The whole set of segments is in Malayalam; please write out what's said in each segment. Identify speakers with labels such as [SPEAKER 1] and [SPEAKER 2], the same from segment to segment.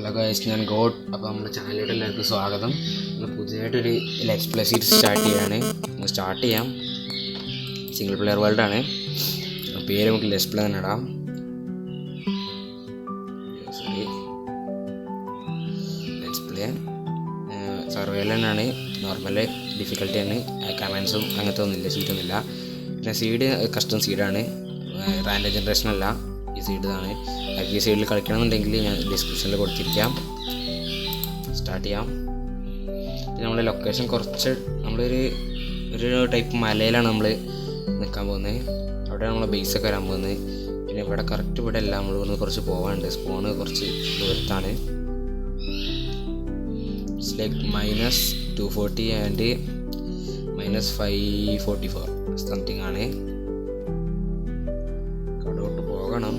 [SPEAKER 1] ഹലോ ഗൈസ്, ഞാൻ ഗോഡ്. അപ്പോൾ നമ്മുടെ ചാനലിലോട്ട് എല്ലാവർക്കും സ്വാഗതം. നമ്മൾ പുതിയതായിട്ടൊരു ലെറ്റ്സ് പ്ലേ സീരീസ് സ്റ്റാർട്ട് ചെയ്യാം. സിംഗിൾ പ്ലെയർ വേൾഡാണ്. പേര് നമുക്ക് ലെറ്റ്സ് പ്ലേ തന്നെ ഇടാം. ലെറ്റ്സ് പ്ലേ സർവൈവൽ തന്നെയാണ്. നോർമൽ ഡിഫിക്കൽട്ടിയാണ്. കമൻസും അങ്ങനത്തെ ഒന്നുമില്ല, സീറ്റൊന്നുമില്ല. പിന്നെ സീഡ് കസ്റ്റം സീഡാണ്, റാൻഡം ജനറേഷൻ അല്ല. ഈ സീഡാണ്. ഈ സൈഡിൽ കളിക്കണമെന്നുണ്ടെങ്കിൽ ഞാൻ ഡിസ്ക്രിപ്ഷനിൽ കൊടുത്തിരിക്കാം. സ്റ്റാർട്ട് ചെയ്യാം. പിന്നെ നമ്മളെ ലൊക്കേഷൻ കുറച്ച് ഒരു ടൈപ്പ് മലയിലാണ് നമ്മൾ നിൽക്കാൻ പോകുന്നത്. അവിടെ നമ്മളെ ബേസൊക്കെ വരാൻ പോകുന്നത്. പിന്നെ ഇവിടെ കറക്റ്റ് ഇവിടെ അല്ല, നമ്മൾ ഇവിടുന്ന് കുറച്ച് പോകാനുണ്ട്. സ്പോണ് കുറച്ച് ദൂരത്താണ്. ഇറ്റ്സ് ലൈക്ക് -240 ആൻഡ് -544 സംതിങ് ആണ്. കടോട്ട് പോകണം.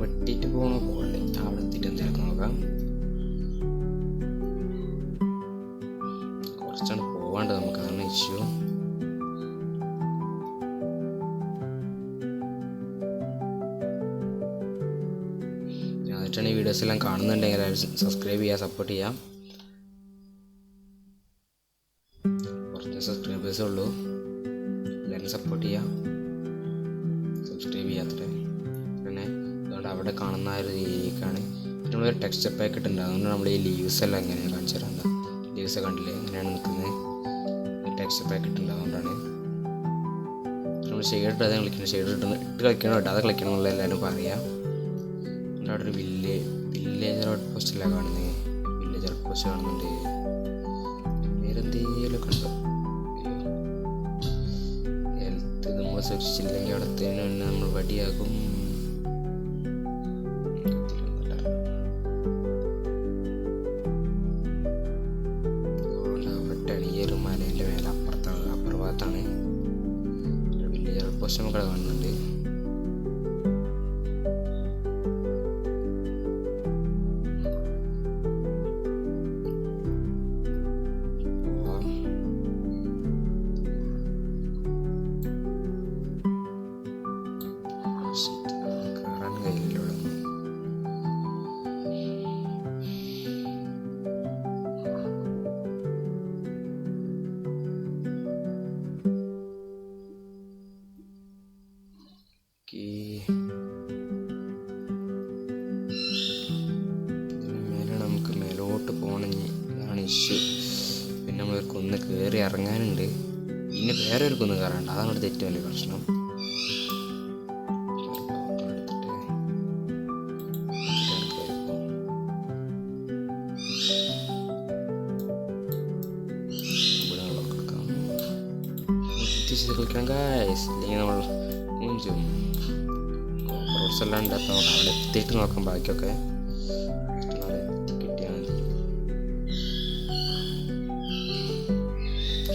[SPEAKER 1] വെട്ടിയിട്ട് പോകണ്ടേ? അവിടെ എത്തിയിട്ട് എന്തെങ്കിലും നോക്കാം. കുറച്ചാണ് പോവാണ്ട് നമുക്ക്, അതാണ് ഇഷ്യൂ. ആദ്യമായിട്ടാണ് ഈ വീഡിയോസ് എല്ലാം കാണുന്നുണ്ടെങ്കിൽ എല്ലാവരും സബ്സ്ക്രൈബ് ചെയ്യുക, സപ്പോർട്ട് ചെയ്യാം. കുറച്ച് സബ്സ്ക്രൈബേഴ്സേ ഉള്ളൂ. എല്ലാവരും സപ്പോർട്ട് ചെയ്യാം, സബ്സ്ക്രൈബ് ചെയ്യാത്തത്. പിന്നെ അതുകൊണ്ട് അവിടെ കാണുന്ന ആ ഒരു രീതിക്കാണ്. പിന്നെ നമ്മളൊരു ടെക്സ്ചർ പാക്ക് ഇട്ടുണ്ട്. അതുകൊണ്ട് നമ്മൾ ഈ ലീവ്സ് എല്ലാം എങ്ങനെയാണ് കാണിച്ചു തരാം. എന്താ ലീവ്സ് കണ്ടില്ലേ എങ്ങനെയാണ് നിൽക്കുന്നത്? ടെക്സ്ചർ പാക്ക് ഇട്ടുണ്ട്. അതുകൊണ്ടാണ് നമ്മൾ ഷെയ്ഡ് ഇട്ട് കളിക്കുന്നത്. ഷെയ്ഡ് ഇട്ട് കളിക്കണം, ഇടാതെ കളിക്കണം എന്നുള്ള എല്ലാവരും പറയാം. അവിടെ ഒരു വില്ലേജർ ഔട്ട് പോസ്റ്റല്ല കാണുന്നത്. വില്ലേജർ ഔട്ട് പോസ്റ്റ് കാണുന്നുണ്ട്. വേറെന്തെങ്കിലും കണ്ടോ? ഹെൽത്ത് നമ്മൾ സൂക്ഷിച്ചില്ലെങ്കിൽ അവിടത്തേന് നമ്മൾ വടിയാകും. ഈ മലേൻ്റെ മേലെ അപ്പുറ ഭാഗത്താണ് വില്ലേജർ ഔട്ട് പോസ്റ്റ് നമുക്ക് കാണുന്നുണ്ട്. കയറാൻ കഴിയില്ല. മേലെ നമുക്ക് മേലോട്ട് പോകണമെങ്കിൽ ഇതാണ് ഇഷ്യൂ. പിന്നെ നമ്മൾ കുന്ന് കയറി ഇറങ്ങാനുണ്ട്. പിന്നെ വേറെ ഒരു കുന്ന് കയറാനുണ്ട്. അതാണ് ഇവിടുത്തെ ഏറ്റവും വലിയ പ്രശ്നം. കളിക്കണം ഗൈസ്, ഇല്ലെങ്കിൽ നമ്മൾ മുഞ്ചും. റോഡ്സ് എല്ലാം ഉണ്ട്. അപ്പോൾ നമുക്ക് അവിടെ എത്തിയിട്ട് നോക്കാം. ബാക്കിയൊക്കെ കിട്ടിയാൽ മതി.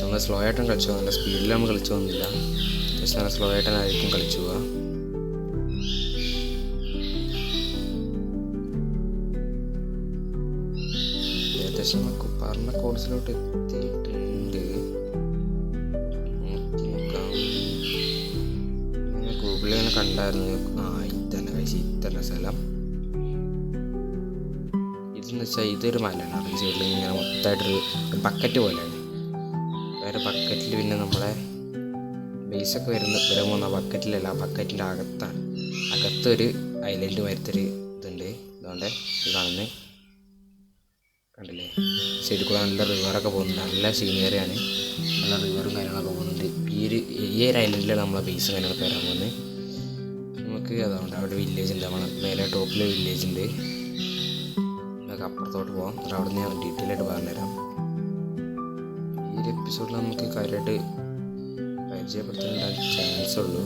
[SPEAKER 1] നമ്മൾ സ്ലോ ആയിട്ടും കളിച്ചു പോകും. നല്ല സ്പീഡിൽ നമ്മൾ കളിച്ചു പോകുന്നില്ല. അത്യാവശ്യം നല്ല സ്ലോ ആയിട്ടായിരിക്കും കളിച്ചു പോവുക. ഏകദേശം നമുക്ക് പറഞ്ഞ കോഴ്സിലോട്ട് എത്തിയിട്ടുണ്ട്. ഗൂഗിളിൽ ഇങ്ങനെ കണ്ടായിരുന്നു. ഇതന്നെ കഴിച്ച് ഇത്തന്നെ സ്ഥലം. ഇതെന്ന് വെച്ചാൽ ഇതൊരു മലയാണ്. ഈ സൈഡിൽ ഇങ്ങനെ മൊത്തമായിട്ടൊരു ബക്കറ്റ് പോലെയാണ്. വേറെ ബക്കറ്റിൽ പിന്നെ നമ്മളെ ബേസൊക്കെ വരാൻ പോകുന്ന ബക്കറ്റിലല്ല, ബക്കറ്റിൻ്റെ അകത്താണ്. അകത്തൊരു ഐലൻഡ് വരുത്തൊരു ഇതുണ്ട്. അതുകൊണ്ട് ഇത് കാണുന്നത് കണ്ടില്ലേ? സൈഡിൽ കൂടെ നല്ല റിവറൊക്കെ പോകുന്നുണ്ട്. നല്ല സീനറിയാണ്. നല്ല റിവറും കാര്യങ്ങളൊക്കെ പോകുന്നുണ്ട്. ഈ ഒരു ഐലൻഡിലാണ് നമ്മളെ ബേസും കാര്യങ്ങളൊക്കെ വരാൻ പോകുന്നത്. നമുക്ക് അതുകൊണ്ട് അവിടെ വില്ലേജ് ഉണ്ട്. നമ്മളെ മേലെ ടോപ്പിൽ വില്ലേജ് ഉണ്ട്. നമുക്ക് അപ്പുറത്തോട്ട് പോകാം. അവിടെ നിന്ന് ഞാൻ ഡീറ്റെയിൽ ആയിട്ട് പറഞ്ഞുതരാം. ഈ ഒരു എപ്പിസോഡിൽ നമുക്ക് കാര്യമായിട്ട് പരിചയപ്പെടുത്താൻ ചാൻസ് ഉള്ളൂ.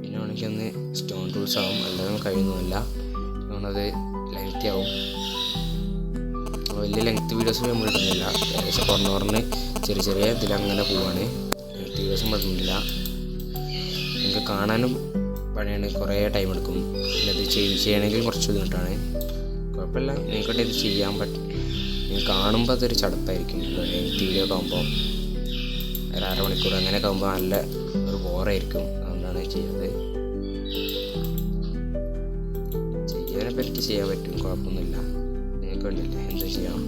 [SPEAKER 1] പിന്നെ വേണമെങ്കിൽ ഒന്ന് സ്റ്റോൺ ടൂൾസ് ആവും. അല്ലാതെ കഴിയുന്നതല്ല. അതുകൊണ്ടത് ലെങ്തി ആവും. വലിയ ലെങ്ത് വീഡിയോസ് നമ്മൾ ഇടുന്നില്ല. ഏകദേശം കുറഞ്ഞ ചെറിയ ഇതിലങ്ങനെ പോവാണ്. ലെങ്ത് വീഡിയോസും ഇടുന്നില്ല. നിങ്ങൾക്ക് കാണാനും പണിയാണ്, കുറേ ടൈം എടുക്കും. പിന്നെ ഇത് ചെയ്യണമെങ്കിൽ കുറച്ച് ബുദ്ധിമുട്ടാണ്. കുഴപ്പമില്ല, നിങ്ങൾക്കിട്ട് ഇത് ചെയ്യാൻ പറ്റും. നിങ്ങൾ കാണുമ്പോൾ അതൊരു ചടപ്പായിരിക്കും. ലെങ്ത് വീഡിയോ ഒക്കെ ആകുമ്പോൾ ഒരു അരമണിക്കൂർ അങ്ങനെയൊക്കെ ആകുമ്പോൾ നല്ല ഒരു ബോറായിരിക്കും. അതുകൊണ്ടാണ് ചെയ്യുന്നത്. ഇതിനെ പറ്റി ചെയ്യാൻ പറ്റും, കുഴപ്പമൊന്നുമില്ല. നിങ്ങൾക്ക് വേണ്ടിയില്ലേ, എന്താ ചെയ്യാം.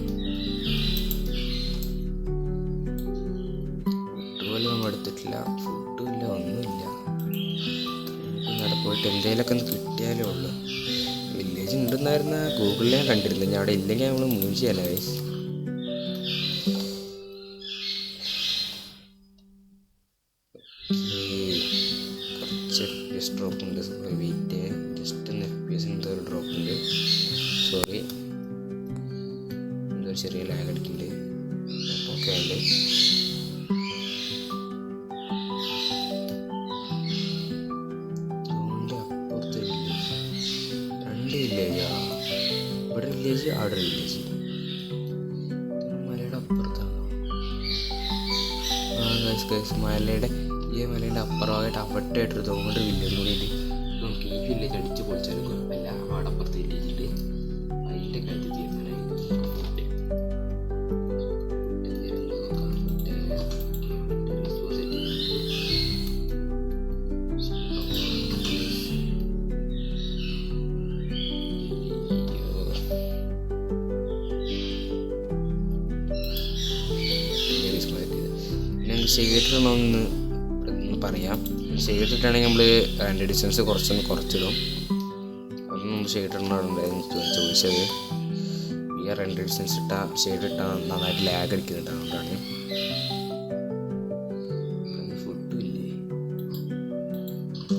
[SPEAKER 1] ഫുഡ് പോലും നമ്മൾ എടുത്തിട്ടില്ല, ഫുഡും ഇല്ല, ഒന്നുമില്ല. നമുക്ക് അവിടെ പോയിട്ട് എന്തെങ്കിലുമൊക്കെ ഒന്ന് കിട്ടിയാലേ ഉള്ളൂ. വില്ലേജ് ഉണ്ടെന്നായിരുന്ന ഗൂഗിളിൽ ഞാൻ കണ്ടിരുന്നു. ഞാൻ അവിടെ ഇല്ലെങ്കിൽ നമ്മൾ മൂവ് ചെയ്യാലോ ഗൈസ്. കുറച്ച് ഡ്രോപ്പ് ഉണ്ട്, വെയിറ്റ് ജസ്റ്റ് ഒന്ന് FPS എന്തോ ഒരു ഡ്രോപ്പ് ഉണ്ട്. സോറി, എന്തോ ചെറിയ ലാഗ് അടിക്കുന്നുണ്ട്. ഓക്കെ ഉണ്ട്. അപ്പുറത്ത് വില്ലേജ്, 2 വില്ലേജാ. ഇവിടെ വില്ലേജ്, അവിടെ വില്ലേജ്. മലയുടെ അപ്പുറത്താണോ? മലയുടെ ഈ മലയുടെ അപ്പുറമായിട്ട് അവിടെയായിട്ടൊരു തോന്നുന്നൊരു വില്ലേജ് കൂടി ഉണ്ട്. നമുക്ക് ഈ വില്ലേജ് അടിച്ച് പൊളിച്ചാലും കുഴപ്പമില്ല. അവിടെ അപ്പുറത്ത് വില്ലേജ് ഉണ്ട്, അതിൻ്റെ കാര്യത്തിൽ തീരുമാനമായി. ഷെയ്ഡിടണമെന്ന് പറയാം. ഷെയ്ഡിട്ടാണെങ്കിൽ നമ്മൾ ഹാൻഡ് ഡിസ്റ്റൻസ് കുറച്ചിടും. അതൊന്നും നമ്മൾ ഷെയ്ഡിടണുണ്ടായിരുന്നു ചോദിച്ചത്. ഈ ഹാൻഡ് ഡിസ്റ്റൻസ് ഷെയ്ഡിട്ടാൽ നന്നായിട്ട് ലാഗ് അടിക്കുന്നുണ്ട്, അതുകൊണ്ടാണ്. ഫുഡും ഇല്ലേ,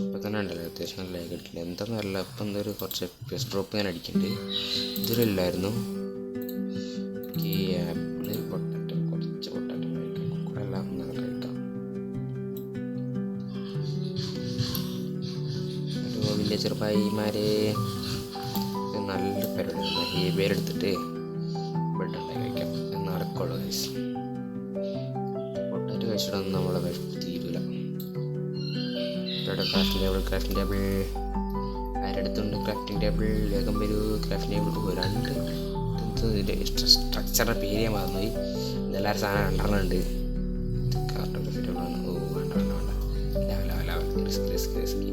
[SPEAKER 1] ഇപ്പം തന്നെ ഉണ്ടല്ലോ അത്യാവശ്യം ലാഗ് അടിക്കില്ല. എന്താണെന്നല്ല, ഇപ്പം എന്തൊരു കുറച്ച് FPS ഡ്രോപ്പ് ഞാൻ അടിക്കുന്നുണ്ട്. ഇതുവരെയില്ലായിരുന്നു. കുറച്ച് പൊട്ടാറ്റോ കഴിക്കാം, കുറെ എല്ലാം കഴിക്കാം. ചെറുപ്പായിമാരെ നല്ല പരിപാടി. ഈ പേരെടുത്തിട്ട് ബ്രെഡ് ഉണ്ടാക്കി കഴിക്കാം, നടക്കുള്ളൂ ഗൈസ്. പൊട്ടാറ്റോ കഴിച്ചിട്ടൊന്നും നമ്മളെ തീരൂല. ക്രാഫ്റ്റിംഗ് ടേബിൾ ആരെടുത്തുണ്ട്? ക്രാഫ്റ്റിംഗ് ടേബിൾ വേഗം വരൂ. ക്രാഫ്റ്റിംഗ് ടേബിൾ 2 സ്ട്രക്ചറിൻ്റെ പേര് ഞാൻ മറന്നുപോയി. ഇതെല്ലാവരും സാധനം 2 ഉണ്ട്. കാർട്ടോഗ്രഫി ടേബിളാണ്. ഓ വേണ്ട വേണ്ട വേണ്ട, റിസ്കി.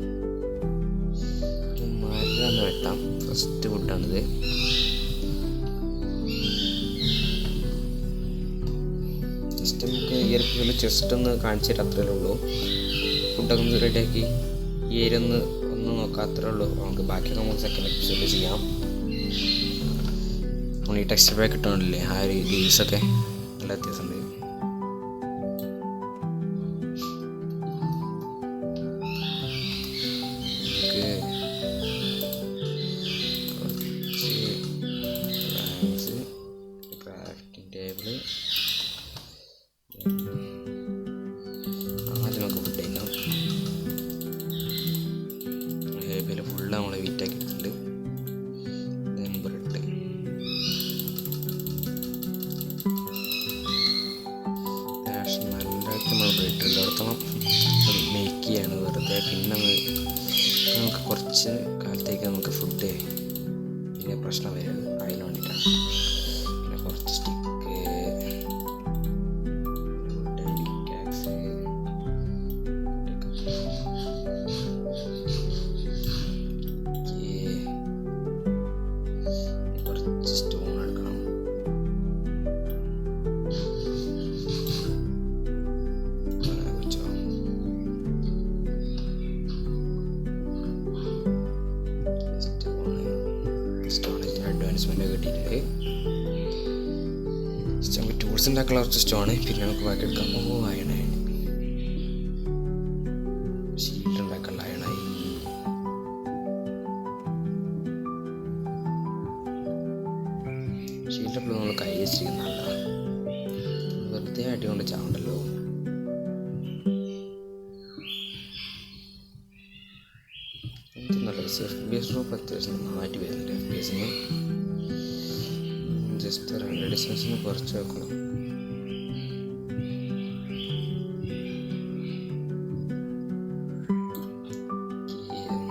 [SPEAKER 1] മരം വെട്ടാം. ഫസ്റ്റ് ഫുഡാണിത്. ജസ്റ്റ് നമുക്ക് ഈ ഒരു ചെസ്റ്റ് ഒന്ന് കാണിച്ചു തരാം, അത്രയേ ഉള്ളൂ. ഫുഡൊക്കെ ഒന്ന് റെഡിയാക്കി ഈ ഏരിയ ഒന്ന് നോക്കാം, അത്രേ ഉള്ളൂ. നമുക്ക് ബാക്കിയൊക്കെ നമുക്ക് സെക്കൻഡ് എപ്പിസോഡിൽ ചെയ്യാം. നമ്മൾ ഈ ടെക്സ്റ്റ് പാക്ക് കിട്ടണില്ലേ, ആ ഒരു ലീവ്സൊക്കെ നല്ല വ്യത്യാസമുണ്ട്. ക്രാഫ്റ്റിംഗ് ടേബിള് ആദ്യം നമുക്ക് ഫുഡ് കഴിക്കാം. അതേപോലെ ഫുള്ള് നമ്മൾ വീറ്റാക്കി എടുത്തിട്ടുണ്ട്. ബ്രെഡ് നല്ലതായിട്ട് നമ്മൾ ബ്രെഡ് ഉള്ളിടത്തോളം മേക്ക് ചെയ്യാണ് വെറുതെ. പിന്നെ നമുക്ക് കുറച്ച് കാലത്തേക്ക് നമുക്ക് ഫുഡ് പിന്നെ പ്രശ്നം വരുന്നത് അതിന് വേണ്ടിയിട്ടാണ്. പിന്നെ കുറച്ച് സ്റ്റിക്ക്, പിക്കാക്സ്, കുറച്ച് സ്റ്റോൺ എടുക്കണം. അഡ്വാൻസ്മെൻ്റ് കിട്ടിയിട്ടുണ്ട്. നമുക്ക് ടൂൾസ് ഉണ്ടാക്കാനുള്ള കുറച്ച് സ്റ്റോണ്. പിന്നെ നമുക്ക് ബാക്കി എടുക്കാം. ഓ അയണായി, ഷീറ്റ് ഉണ്ടാക്കാനുള്ള അയണായി. ഷീറ്റ് എപ്പോഴും നമ്മൾ കൈ വെച്ചിരിക്കുന്ന നല്ലതാണ്, വെറുതെ അടികൊണ്ട് ചാവണ്ടല്ലോ. FPS ഡ്രോപ്പ് അത്യാവശ്യം നന്നായിട്ട് വരുന്നുണ്ട്. FPSന് ജസ്റ്റ് 2 ഡിസ്റ്റൻസിന് കുറച്ച് വെക്കണം.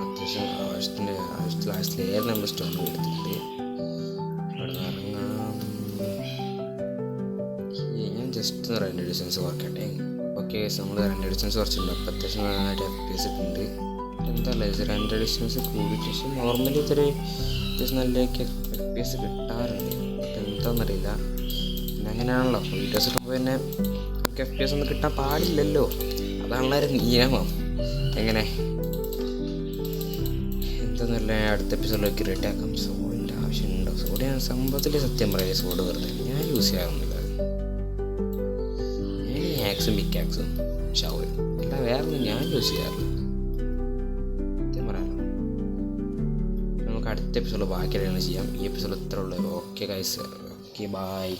[SPEAKER 1] അത്യാവശ്യം ആവശ്യത്തിൽ ലെയർ നമ്മൾ സ്റ്റോൺ എടുത്തിട്ടുണ്ട്. അവിടെ നിന്ന് ഇറങ്ങാം. ഞാൻ ജസ്റ്റ് 2 ഡിസ്റ്റൻസ് കുറയ്ക്കട്ടെ. ഓക്കെ, നമ്മൾ 2 ഡിസ്റ്റൻസ് കുറച്ചിട്ടുണ്ട്. അപ്പോൾ അത്യാവശ്യം നന്നായിട്ട് FPS ഇട്ടുണ്ട്. എന്താ 2 ഡിസ്റ്റൻസ് കൂടിയിട്ട് നോർമലി ഇതൊരു അത്യാവശ്യം നല്ല FPS കിട്ടാറുണ്ട്. എന്താണെന്നറിയില്ല. പിന്നെ അങ്ങനെയാണല്ലോ വീഡിയോസ് ഇട്ടപ്പോൾ പിന്നെ FPS ഒന്നും കിട്ടാൻ പാടില്ലല്ലോ, അതാണല്ലോ ഒരു നിയമം. എങ്ങനെ എന്തെന്നല്ല അടുത്ത എപ്പിസോഡിലേക്ക് റെഡിയാക്കാം. സോഡിൻ്റെ ആവശ്യമുണ്ടോ? സോഡ് ഞാൻ സംഭവത്തിൽ സത്യം പറയുക സോഡ് വെറുതെ ഞാൻ യൂസ് ചെയ്യാറുന്നില്ല. ഞാൻ ഈ ആക്സും പിക്കാക്സും ഷവർ അല്ല വേറൊന്നും ഞാൻ യൂസ് ചെയ്യാറില്ല സത്യം പറയാമല്ലോ. നമുക്ക് അടുത്ത എപ്പിസോഡ് ബാക്കിയാണ് ചെയ്യാം. ഈ എപ്പിസോഡ് ഇത്ര ഉള്ളൂ. Okay guys, okay bye.